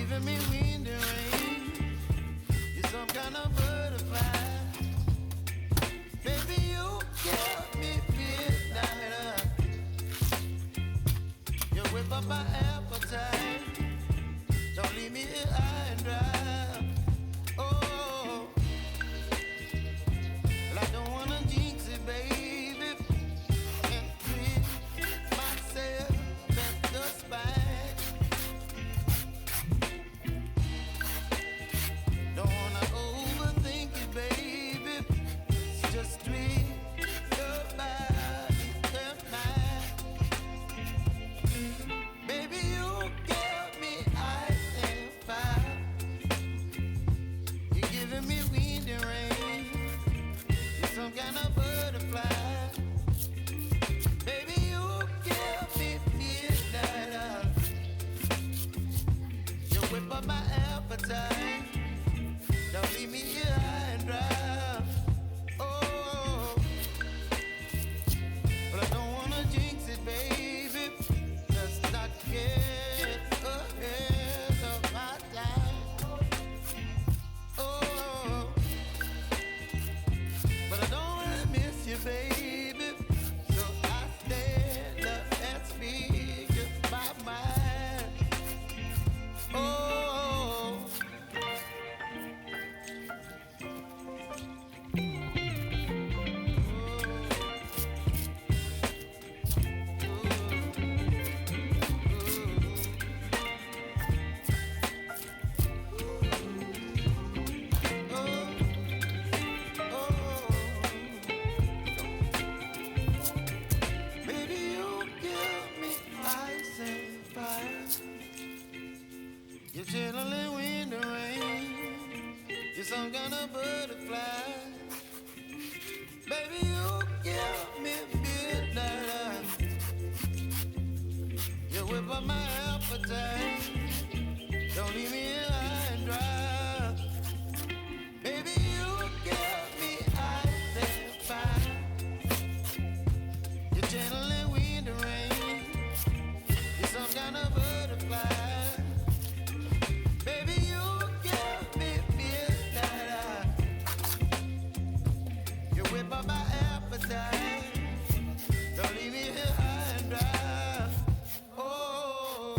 giving me wind and rain. You're some kind of butterfly. Baby, you give me midnight. You whip up my appetite. Don't leave me here high and dry. Oh, well, I don't wanna jinx it, baby. And treat myself at the spine. Don't wanna overthink it, baby. It's just treat your body and mine. Baby, you give me ice and fire. You're giving me wind and rain. You're some kind of butterfly. Baby, you give me midnight. You whip up my appetite. Don't leave me here high and dry. Oh, but I don't wanna jinx it, baby. Let's not get ahead of my time. Oh, but I don't wanna miss you, baby. So I stand up and speak just my mind. Oh, baby, you give me ice and fire. You're chilling wind and rain. You're some kind of butterfly. Baby, you give me midnight. You whip up my appetite. Don't leave me here high and dry. Baby, you give me ice and fire. You're channeling wind and rain. You're some kind of butterfly. Baby, you give me midnight. You whip up my appetite. Don't leave me here high and dry. Oh,